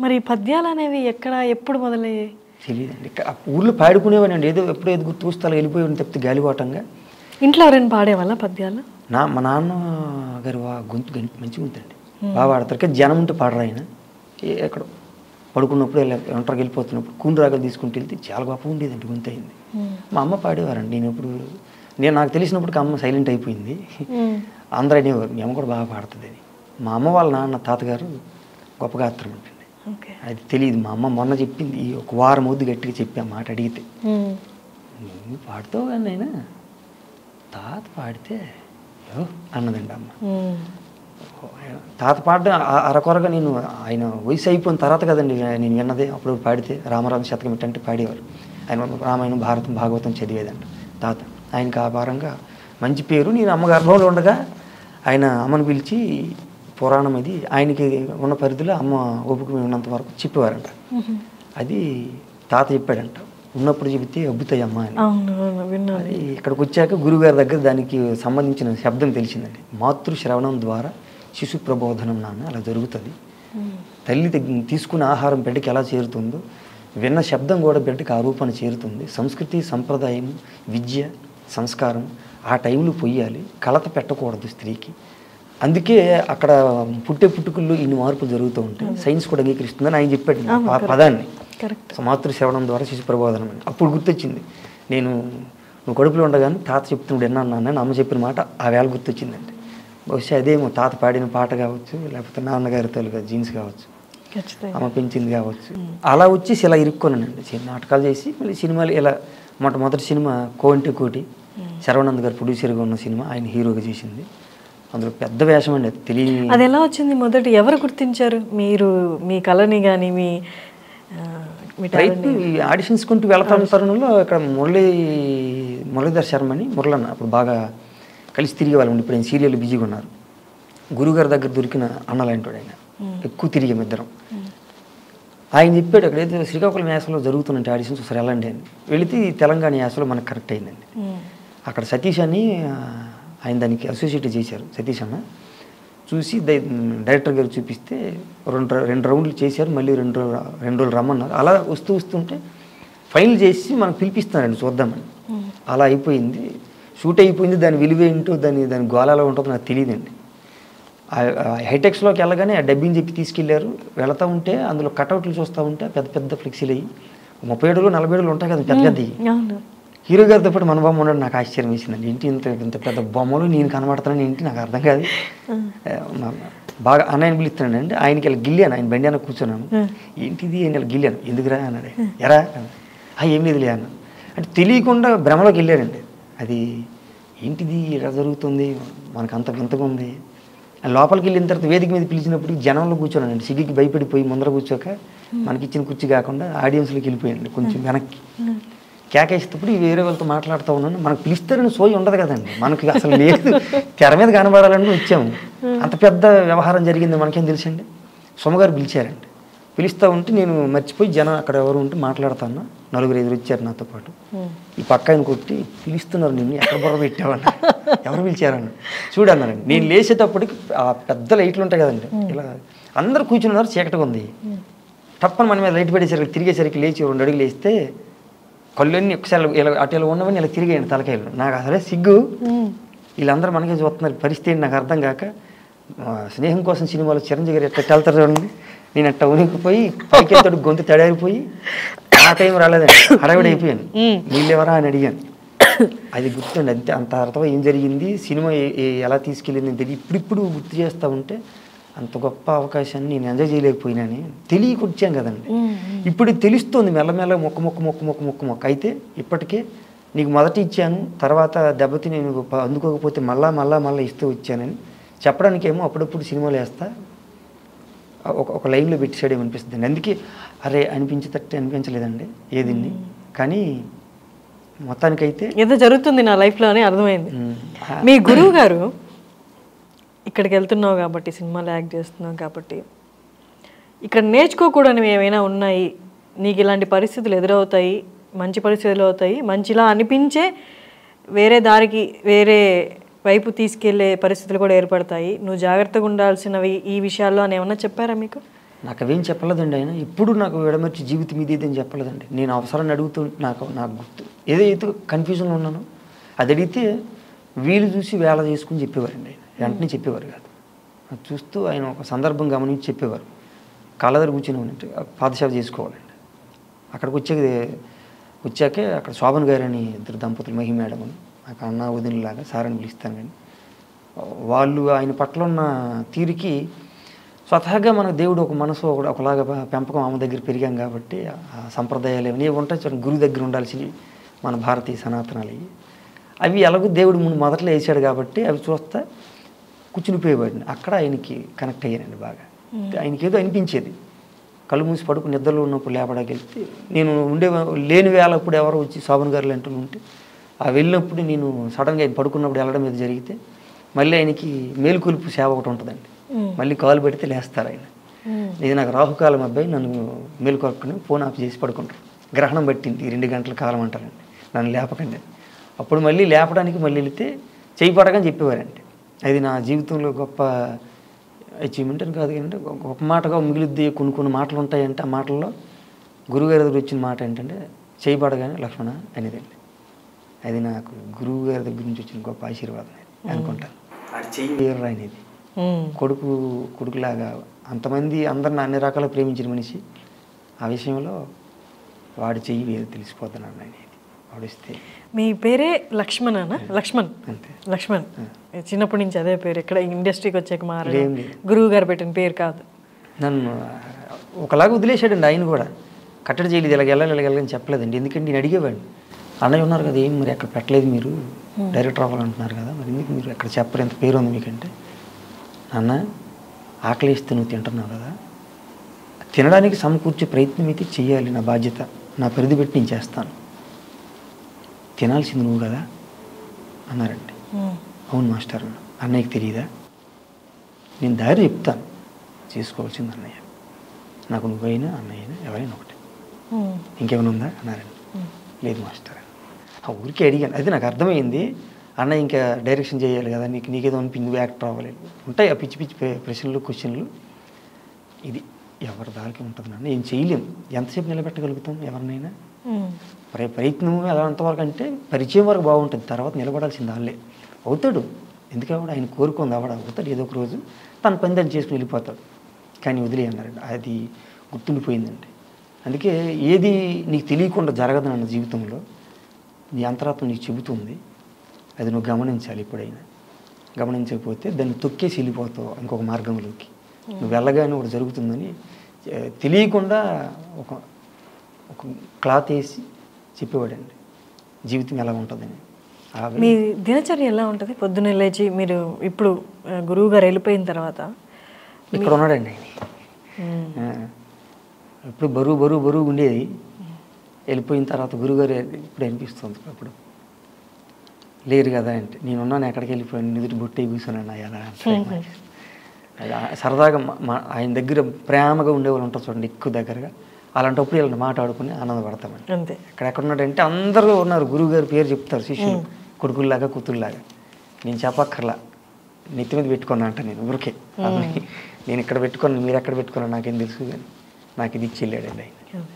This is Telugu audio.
మరి పద్యాలు అనేవి ఎక్కడ ఎప్పుడు మొదలయ్యాయి? తెలియదండి. ఊర్లో పాడుకునేవాడిని, ఏదో ఎప్పుడో ఎదుగు చూస్తే అలా వెళ్ళిపోయి తప్పితే గాలివాటంగా. ఇంట్లో ఎవరైనా పాడేవాళ్ళ పద్యాలు? మా నాన్న గారు గొంతు మంచిగా ఉంటుందండి, బాగా పాడతారు. కానీ జనం ఉంటే పాడరు ఆయన. ఎక్కడ పడుకున్నప్పుడు ఒంటరికి వెళ్ళిపోతున్నప్పుడు కూని రాగలు తీసుకుంటూ వెళ్తే చాలా గొప్పగా ఉండేదండి, గొంతు అయింది. మా అమ్మ పాడేవారండి. నాకు తెలిసినప్పుడు అమ్మ సైలెంట్ అయిపోయింది. అందరూ అనేవారు మీ అమ్మ కూడా బాగా పాడుతుంది అని. మా అమ్మ వాళ్ళ నాన్న తాతగారు గొప్ప గాత్రం ఉంటుంది, అది తెలియదు. మా అమ్మ మొన్న చెప్పింది, ఒక వారం అవుద్ది గట్టిగా చెప్పి ఆ మాట అడిగితే, నువ్వు పాడుతావు కానీ అయినా తాత పాడితే అన్నదండి అమ్మ. తాత పాడడం అరకొరగా నేను ఆయన వయసు అయిపోయిన తర్వాత కదండి నేను విన్నదే. అప్పుడు పాడితే రామరామ శతకం ఏంటంటే పాడేవారు. ఆయన రామాయణం భారతం భాగవతం చదివేదంట తాత. ఆయనకి ఆ భారంగా మంచి పేరు. నేను అమ్మ గర్భంలో ఉండగా ఆయన అమ్మను పిలిచి పురాణం అది ఆయనకి ఉన్న పరిధిలో అమ్మ ఓపిక ఉన్నంత వరకు చెప్పేవారంట. అది తాత చెప్పాడంట, ఉన్నప్పుడు చెబితే అబ్బుతాయి అమ్మ అని. అది ఇక్కడికి వచ్చాక గురువుగారి దగ్గర దానికి సంబంధించిన శబ్దం తెలిసిందండి. మాతృశ్రవణం ద్వారా శిశు ప్రబోధనం నాన్న అలా జరుగుతుంది. తల్లి తీసుకున్న ఆహారం బిడ్డకి ఎలా చేరుతుందో విన్న శబ్దం కూడా బిడ్డకి ఆ రూపాన్ని చేరుతుంది. సంస్కృతి సంప్రదాయం విద్య సంస్కారం ఆ టైంలో పొయ్యాలి, కలత పెట్టకూడదు స్త్రీకి. అందుకే అక్కడ పుట్టుకల్లో ఇన్ని మార్పులు జరుగుతూ ఉంటాయి. సైన్స్ కూడా అంగీకరిస్తుందని ఆయన చెప్పాడు ఆ పదాన్ని, మాతృశ్రవణం ద్వారా శిశు ప్రబోధనం అని. అప్పుడు గుర్తొచ్చింది, నువ్వు కడుపులో ఉండగానే తాత చెప్తున్నాడు విన్నాను అని అమ్మ చెప్పిన మాట ఆ వేళ గుర్తొచ్చిందండి. బహుశా అదేమో తాత పాడిన పాట కావచ్చు, లేకపోతే నాన్నగారి తల్లిగా జీన్స్ కావచ్చు, అమ్మ పెంచింది కావచ్చు. అలా వచ్చేసి ఇలా ఇరుక్కోనండి. నాటకాలు చేసి మళ్ళీ సినిమాలు ఇలా మొట్టమొదటి సినిమా కోంటి కోటి శరవణంద్ గారు ప్రొడ్యూసర్గా ఉన్న సినిమా, ఆయన హీరోగా చేసింది. అందులో పెద్ద వేషం అండి, అది తెలియని. అది ఎలా వచ్చింది? మొదటి ఎవరు గుర్తించారు మీరు మీ కళని కానీ మీ ఆడిషన్స్ కొంటూ వెళ్తాను తరుణంలో ఇక్కడ మురళీధర్ శర్మ అని మురళన్న అప్పుడు బాగా కలిసి తిరిగే వాళ్ళు. ఇప్పుడు ఆయన సీరియల్ బిజీగా ఉన్నారు. గురుగారి దగ్గర దొరికిన అన్నలాంటి ఆయన, ఎక్కువ తిరిగాం ఇద్దరం. ఆయన చెప్పాడు అక్కడైతే శ్రీకాకుళం యాసలో జరుగుతున్నట్టు ఆడిషన్స్ ఒకసారి వెళ్ళండి అని. వెళితే తెలంగాణ యాసలో మనకు కరెక్ట్ అయిందండి. అక్కడ సతీష్ అని ఆయన దానికి అసోసియేట్ చేశారు. సతీష్ అన్న చూసి డైరెక్టర్ గారు చూపిస్తే రెండు రౌండ్లు చేశారు. మళ్ళీ రెండు రోజులు రమ్మన్నారు. అలా వస్తుంటే ఫైనల్ చేసి మనకు పిలిపిస్తున్నారండి చూద్దామని. అలా అయిపోయింది, షూట్ అయిపోయింది. దాని విలువ ఏంటో దాని గోళాలో ఉంటుందో నాకు తెలియదండి. హైటెక్స్లోకి వెళ్ళగానే ఆ డబ్బింగ్ చెప్పి తీసుకెళ్లారు. వెళతా ఉంటే అందులో కటౌట్లు చూస్తూ ఉంటే పెద్ద పెద్ద ఫ్లెక్సీలు అయ్యి 30 అడుగులు 40 అడుగులు ఉంటాయి కదా పెద్ద పెద్దవి. హీరో గారితో పాటు మన బొమ్మ ఉండడం నాకు ఆశ్చర్యం వేసిందండి. ఏంటి ఇంత పెద్ద బొమ్మలు నేను కనబడుతున్నాను ఏంటి నాకు అర్థం కాదు. బాగా అన్నయ్యని పిలుస్తున్నాను అండి. ఆయనకి ఇలా గిల్లాను, ఆయన బండి అన్న కూర్చున్నాను. ఏంటిది అని ఇలా గిల్లాను. ఎందుకురా అన్నాడు. ఎరా ఏం లేదులే అన్న అంటే తెలియకుండా భ్రమలోకి వెళ్ళానండి. అది ఏంటిది ఇలా జరుగుతుంది, మనకు అంత వింతగా ఉంది. లోపలికి వెళ్ళిన తర్వాత వేదిక మీద పిలిచినప్పుడు జనంలో కూర్చోనండి. సిగ్గుకి భయపడిపోయి ముందర కూర్చోక మనకిచ్చిన కుర్చీ కాకుండా ఆడియన్స్లోకి వెళ్ళిపోయాను కొంచెం వెనక్కి. కేకేసేటప్పుడు వేరే వాళ్ళతో మాట్లాడుతూ ఉన్నాను. మనకు పిలుస్తారని సోయి ఉండదు కదండి, మనకి అసలు లేదు. తెర మీద కనబడాలని వచ్చాము. అంత పెద్ద వ్యవహారం జరిగింది మనకేం తెలుసండి. సోమగారు పిలిచారండి. పిలుస్తూ ఉంటే నేను మర్చిపోయి జనం అక్కడ ఎవరు ఉంటే మాట్లాడుతాను. 4-5 వచ్చారు నాతో పాటు. ఈ పక్క ఆయన కొట్టి పిలుస్తున్నారు, నిన్ను ఎక్కడ బొర్ర పెట్టావన్న, ఎవరు పిలిచారన్న చూడన్నారండి. నేను లేచేటప్పటికి ఆ పెద్ద లైట్లు ఉంటాయి కదండి, ఇలా అందరూ కూర్చున్నారు. చీకటిగా ఉంది. తప్పని మన మీద లైట్ పెట్టేసరికి తిరిగేసరికి లేచి 2 అడుగులు వేస్తే కళ్ళన్నీ ఒకసారి ఇలా అటు ఇలా ఉన్నవని ఇలా తిరిగాయండి తలకాయలు. నాకు అసలే సిగ్గు, వీళ్ళందరూ మనకే చూస్తున్నారు. పరిస్థితి ఏంటి నాకు అర్థం కాక, స్నేహం కోసం సినిమాలో చిరంజీవి గారు ఎట్లా వెళ్తారు చూడండి, నేను అట్ట ఉనికిపోయి పైకి వెళ్తాడు, గొంతు తడారిపోయి ఆ టైం రాలేదండి, హడావిడి అయిపోయాను. వీళ్ళెవరా అని అడిగాను. అది గుర్తుండి అంతే. అంత అర్థం ఏం జరిగింది, సినిమా ఎలా తీసుకెళ్ళింది తెలియదు. ఇప్పుడిప్పుడు గుర్తు చేస్తూ ఉంటే అంత గొప్ప అవకాశాన్ని నేను ఎంజాయ్ చేయలేకపోయినాని తెలియకొచ్చాను కదండి. ఇప్పుడు తెలుస్తుంది మెల్లమెల్ల మొక్క. అయితే ఇప్పటికే నీకు మొదట ఇచ్చాను, తర్వాత దెబ్బతి నేను అందుకోకపోతే మళ్ళా ఇస్తూ వచ్చానని చెప్పడానికేమో అప్పుడప్పుడు సినిమాలు వేస్తా ఒక లైన్లో పెట్టేసాడు ఏమనిపిస్తుంది. అందుకే అరే అనిపించేటట్టు అనిపించలేదండి ఏదిన్ని. కానీ మొత్తానికైతే ఏదో జరుగుతుంది నా లైఫ్లో అని అర్థమైంది. మీ గురువు గారు ఇక్కడికి వెళ్తున్నావు కాబట్టి, సినిమాలో యాక్ట్ చేస్తున్నావు కాబట్టి, ఇక్కడ నేర్చుకోకూడనివి ఏమైనా ఉన్నాయి, నీకు ఇలాంటి పరిస్థితులు ఎదురవుతాయి, మంచి పరిస్థితులు అవుతాయి, మంచిలా అనిపించే వేరే దారికి వేరే వైపు తీసుకెళ్లే పరిస్థితులు కూడా ఏర్పడతాయి, నువ్వు జాగ్రత్తగా ఉండాల్సినవి ఈ విషయాల్లో అని ఏమన్నా చెప్పారా మీకు? నాకు అవేం చెప్పలేదండి ఆయన. ఎప్పుడు నాకు విడమర్చి జీవితం ఇది అని చెప్పలేదండి. నేను అవసరాన్ని అడుగుతూ నాకు గుర్తు ఏదైతే కన్ఫ్యూజన్లో ఉన్నానో అది అడిగితే వీలు చూసి వేళ చేసుకుని చెప్పేవారండి ఆయన. వెంటనే చెప్పేవారు కాదు. అది చూస్తూ ఆయన ఒక సందర్భం గమనించి చెప్పేవారు. కాళ్ళ దగ్గర కూర్చొని ఉన్నట్టు పాదసేవ చేసుకోవాలండి. అక్కడికి వచ్చాకే అక్కడ శోభన్ గారు అని ఇద్దరు దంపతులు, మహి మేడం అని, నాకు అన్న వదినలాగా సార్ అని పిలుస్తాను. కానీ వాళ్ళు ఆయన పట్ల ఉన్న తీరికి స్వతహాగా మన దేవుడు ఒక మనసు ఒకలాగా పెంపకం అమ్మ దగ్గర పెరిగాం కాబట్టి ఆ సంప్రదాయాలు ఏమీ ఉంటాయి చూడండి, గురువు దగ్గర ఉండాల్సినవి మన భారతీయ సనాతనాలు అవి ఎలాగో దేవుడు ముందు మొదట్లో వేసాడు కాబట్టి అవి చూస్తా కూర్చుని పోయేవాడిని. అక్కడ ఆయనకి కనెక్ట్ అయ్యానండి బాగా. ఆయనకి ఏదో అనిపించేది. కళ్ళు మూసి పడుకుని నిద్రలో ఉన్నప్పుడు లేపడానికి వెళ్తే నేను లేని వేళ అప్పుడు ఎవరో వచ్చి శోభన్ గారు లాంటి ఉంటే ఆ వెళ్ళినప్పుడు నేను సడన్గా ఆయన పడుకున్నప్పుడు వెళ్ళడం మీద జరిగితే మళ్ళీ ఆయనకి మేలుకొలుపు సేవ ఒకటి ఉంటుందండి. మళ్ళీ కాలు పెడితే లేస్తారు ఆయన. ఇది నాకు రాహుకాలం అబ్బాయి, నన్ను మేలుకొలుపుకుని ఫోన్ ఆఫ్ చేసి పడుకుంటారు. గ్రహణం పట్టింది 2 గంటల కాలం అంటారండి, నన్ను లేపకండి. అప్పుడు మళ్ళీ లేపడానికి మళ్ళీ వెళితే చేయి పడకని చెప్పేవారండి. అది నా జీవితంలో గొప్ప అచీవ్మెంట్ అని కాదు కానీ గొప్ప మాటగా మిగిలిద్ది. కొన్ని మాటలు ఉంటాయంటే ఆ మాటల్లో గురువుగారి దగ్గర వచ్చిన మాట ఏంటంటే చేయి పడగానే లక్ష్మణ అనేదండి. అది నాకు గురువు గారి దగ్గర నుంచి వచ్చిన గొప్ప ఆశీర్వాదం అనుకుంటాను. అది చెయ్యి అనేది కొడుకులాగా అంతమంది అందరిని అన్ని రకాల ప్రేమించిన మనిషి ఆ విషయంలో వాడి చెయ్యి వేరు తెలిసిపోతున్నాను అనేది వాడిస్తే. మీ పేరే లక్ష్మణ్ లక్ష్మణ్ అంతే. లక్ష్మణ్ చిన్నప్పటి నుంచి అదే పేరు. ఇక్కడ ఇండస్ట్రీకి వచ్చాక మారడం గురువు గారు పెట్టిన పేరు కాదు. నన్ను ఒకలాగా వదిలేశాడండి ఆయన కూడా. కట్టడి చేయలేదు, ఇలాగెళ్ళని చెప్పలేదండి. ఎందుకంటే నేను అడిగేవాడిని, అన్నయ్య ఉన్నారు కదా, ఏం మరి ఎక్కడ పెట్టలేదు మీరు, డైరెక్టర్ అవ్వాలంటున్నారు కదా, మరి ఎందుకు మీరు ఎక్కడ చెప్పరు, ఎంత పేరు ఉంది మీకంటే. అన్న ఆకలి ఇస్తే నువ్వు తింటున్నావు కదా, తినడానికి సమకూర్చే ప్రయత్నం అయితే చెయ్యాలి, నా బాధ్యత, నా పరిధి పెట్టి నేను చేస్తాను, తినాల్సింది నువ్వు కదా అన్నారండి. అవును మాస్టర్ అన్న, అన్నయ్యకి తెలియదా, నేను దారి చెప్తాను, చేసుకోవాల్సింది అన్నయ్య, నాకు నువ్వైనా అన్నయ్య అయినా ఎవరైనా ఒకటి, ఇంకేమైనా ఉందా అన్నారండి. లేదు మాస్టర్, ఆ ఊరికే అడిగాను. అది నాకు అర్థమైంది, అన్నయ్య ఇంకా డైరెక్షన్ చేయాలి కదా, నీకేదో అనిపింది, నువ్వు యాక్టర్ అవ్వాలి, ఉంటాయి ఆ పిచ్చి పిచ్చి ప్రశ్నలు క్వశ్చన్లు. ఇది ఎవరి దారికి ఉంటుంది నాన్న, ఏం చేయలేము, ఎంతసేపు నిలబెట్టగలుగుతాం ఎవరినైనా. ప్రయత్నం ఎలా అంతవరకు అంటే పరిచయం వరకు బాగుంటుంది, తర్వాత నిలబడాల్సింది వాళ్ళే. అవుతాడు, ఎందుకంటే ఆయన కోరుకుంది అవుతాడు, ఏదో ఒక రోజు తన పని దాన్ని చేసుకుని వెళ్ళిపోతాడు. కానీ వదిలే అన్నారండి, అది గుర్తుండిపోయిందండి. అందుకే ఏది నీకు తెలియకుండా జరగదు నాన్న జీవితంలో, నీ అంతరాత్మ నీకు చెబుతుంది, అది నువ్వు గమనించాలి. ఎప్పుడైనా గమనించకపోతే దాన్ని తొక్కేసి వెళ్ళిపోతావు ఇంకొక మార్గంలోకి. నువ్వు వెళ్ళగానే ఒకటి జరుగుతుందని తెలియకుండా ఒక క్లాత్ వేసి చెప్పేవాడండి జీవితం ఎలా ఉంటుందని. మీ దినచర్య ఎలా ఉంటుంది? పొద్దున్న లేచి మీరు ఇప్పుడు గురువు గారు వెళ్ళిపోయిన తర్వాత ఇక్కడ ఉన్నాడండి ఆయన. ఇప్పుడు బరువు ఉండేది, వెళ్ళిపోయిన తర్వాత గురువుగారు ఇప్పుడు అనిపిస్తుంది అప్పుడు లేరు కదా అంటే, నేనున్నాను ఎక్కడికి వెళ్ళిపోయాను, నిదుటి బొట్టే కూర్చోనండి ఎలా అంటే. సరదాగా ఆయన దగ్గర ప్రేమగా ఉండేవాళ్ళు ఉంటారు చూడండి, ఎక్కువ దగ్గరగా, అలాంటప్పుడు వీళ్ళని మాట్లాడుకుని ఆనందపడతామండి. అంతే. ఎక్కడెక్కడ ఉన్నాడంటే అందరూ ఉన్నారు, గురువు గారి పేరు చెప్తారు శిష్యులు, కొడుకుల్లాగా కూతురులాగా. నేను చెప్పక్కర్లా, నెత్తి మీద పెట్టుకున్నా అంట నేను ఊరికే. నేను ఇక్కడ పెట్టుకున్నాను, మీరు ఎక్కడ పెట్టుకున్నాను నాకేం తెలుసు, కానీ నాకు ఇది ఇచ్చి వెళ్ళాడండి ఆయన.